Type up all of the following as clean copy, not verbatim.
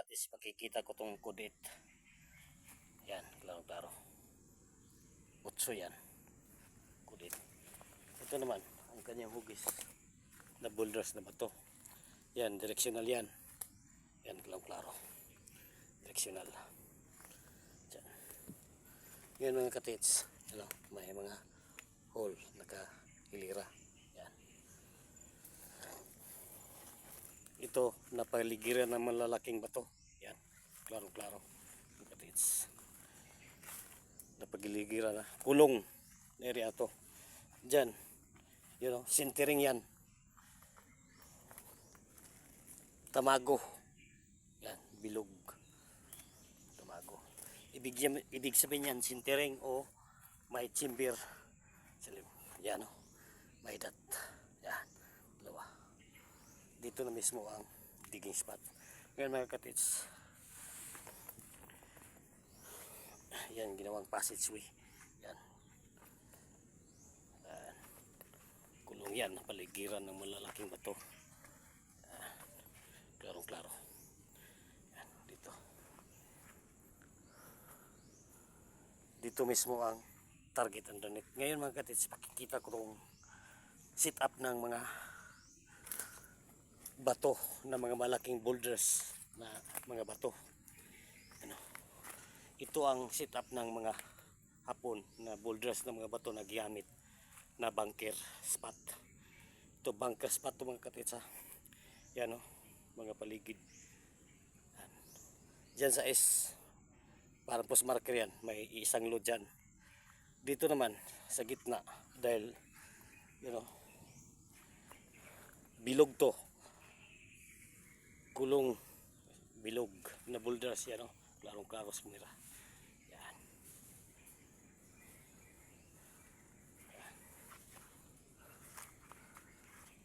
katis, pakikita ko tong kudit. Yan, klaro-klaro. Utso yan. Kudit. Ito naman, ang kanyang hugis na boulders na bato. Yan, directional yan. Yan, klaro-klaro. Directional. Yan. Yan mga katits. Ano, may mga hole, nakahilira. Yan. Ito, napaligiran ng malalaking bato. Yan, klaro-klaro. Mga katits. Napagiligiran na. Kulong area to. Diyan, sintering yan. Tamago. Yan, bilog. Tamago. Ibig sabihin yan, sintering o may chimbir. Yan o. May dat. Yan. Dalawa. Dito na mismo ang digging spot. Ngayon mga katits. Yan, ginawang passageway. Yan. Kulong yan, paligiran ng malalaking bato. Klarong-klaro. Yan, dito. Dito mismo ang target underneath. Ngayon mga katits, pakikita ko itong sit up ng mga bato, na mga malaking boulders na mga bato. Ito ang sit up ng mga hapon na boulders na mga bato na gigamit na bunker spot. Ito bunker spot to mga katits ha. Yan o, mga paligid. Yan. Diyan sa S, parang post marker yan, may isang load dyan. Dito naman sa gitna, dahil bilog to, kulong bilog na boulders yan o, klarong-klaro sa kamera. Yan. Yan.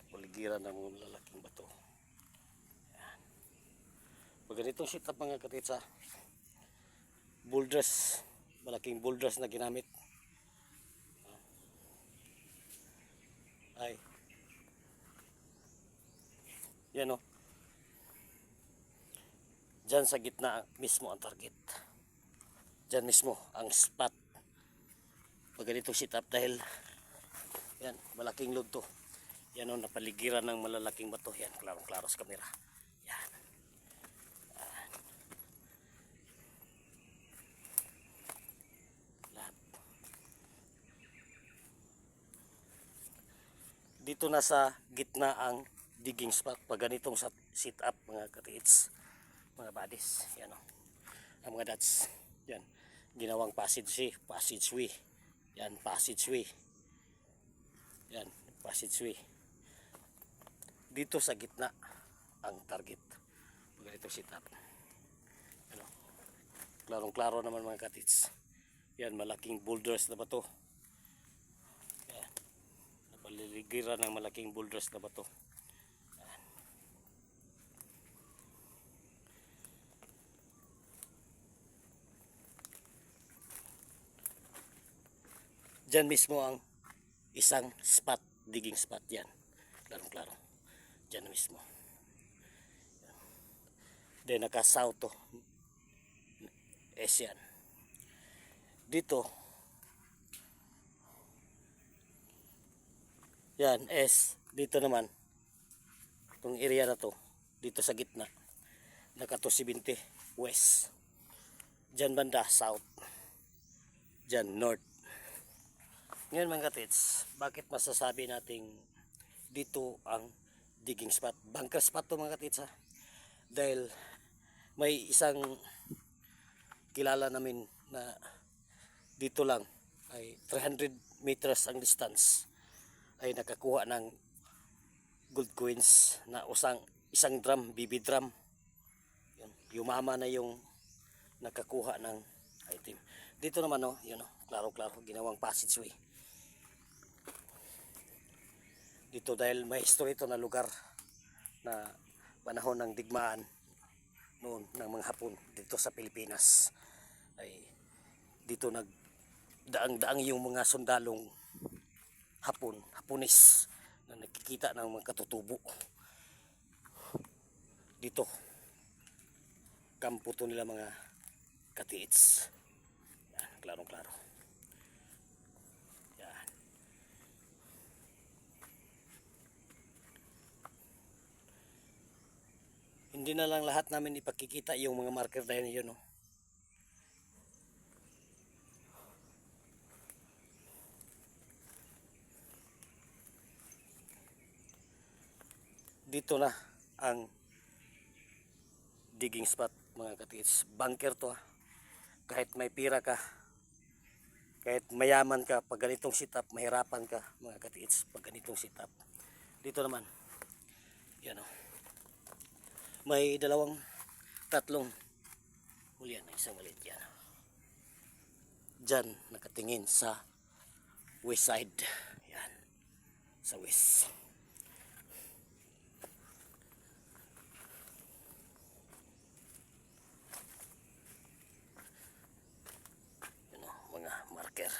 Paligiran ng mga lalaking bato. Yan. Pag ganitong setup mga katitsa, boulders, malaking boulders na ginamit, ay yan o, dyan sa gitna mismo ang target. Dyan mismo ang spot. Pag ganitong sit up, dahil yan, malaking load to. Yan o, napaligiran ng malalaking bato. Yan, klarong-klaro sa kamera. Yan. Yan. Lahat. Dito na sa gitna ang digging spot. Pag ganitong sit up mga katits, mga buddies, yan o, ang mga dots, yan, ginawang passageway, yan, passageway, yan, passageway. Dito sa gitna ang target pag ganito sit up. Ano, klarong-klaro naman mga katits. Yan, malaking boulders na bato. Yan, napaliligiran ng malaking boulders na bato. Diyan mismo ang isang spot, digging spot yan. Klarong-klaro. Diyan mismo. Then naka-south to. S yan. Dito. Yan, S. Dito naman. Itong area na to. Dito sa gitna. Naka-270 west. Diyan banda, south. Diyan, north. Ngayon mga katits, bakit masasabi nating dito ang digging spot? Bunker spot to mga katits ha. Dahil may isang kilala namin na dito lang ay 300 meters ang distance ay nakakuha ng gold coins na isang drum, BB drum. Yumama na yung nakakuha ng item. Dito naman oh, klaro-klaro, ginawang passageway. Dito dahil may history ito na lugar na panahon ng digmaan noon ng mga Hapon dito sa Pilipinas, ay dito nagdaang-daang yung mga sundalong Hapones na nakikita ng mga katutubo dito. kampo to nila mga katiits. Yan, klarong klaro. Yan. Hindi na lang lahat namin ipakikita yung mga marker na yun, no? Dito na ang digging spot mga katiits. Bunker to, ha. Kahit may pira ka, kahit mayaman ka, pag ganitong setup, mahirapan ka mga katiits pag ganitong setup. Dito naman, yan o. May tatlong hulihan, isang maliit yan. Diyan, nakatingin sa west side. Yan, sa west. Yan o, mga marker.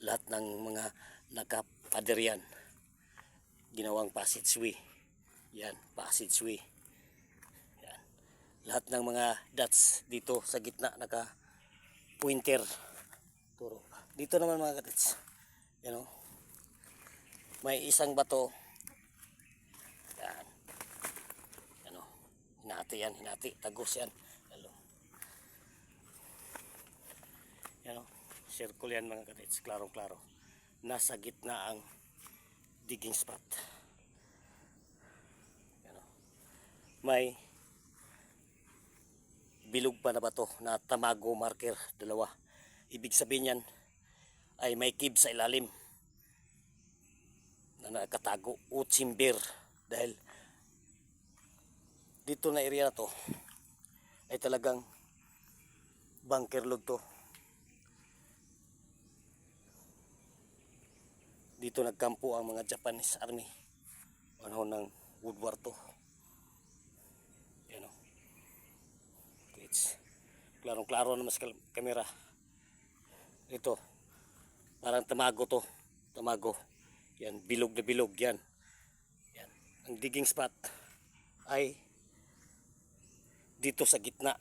Lahat ng mga nakapader yan, ginawang passageway. Yan, passageway. Yan. Lahat ng mga dots dito sa gitna naka pointer. Turo. Dito naman mga katits. Yan o. May isang bato. Yan. Yan o. Hinati yan, hinati. Tagos yan. Hello. Yan o. Circle yan mga katits. Klarong-klaro. Nasa gitna ang digging spot. Yan o. May bilog pa na bato na tamago marker, dalawa. Ibig sabihin yan ay may kib sa ilalim na nakatago o chamber, dahil dito na area na to ay talagang bunker log to. Dito nagkampo ang mga Japanese army panahon ng World War II. Yan o. It's klarong-klaro naman sa kamera. Ito, parang tamago to. Tamago. Yan, bilog na bilog yan. Yan. Ang digging spot ay dito sa gitna.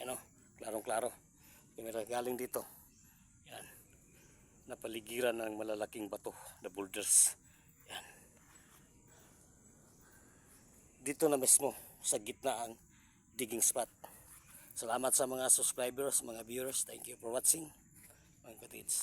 Yan o, klarong-klaro. Kamera galing dito. Yan. Napaligiran ng malalaking bato na boulders. Yan. Dito na mismo sa gitna ang digging spot. Salamat sa mga subscribers, mga viewers. Thank you for watching. Mga katids.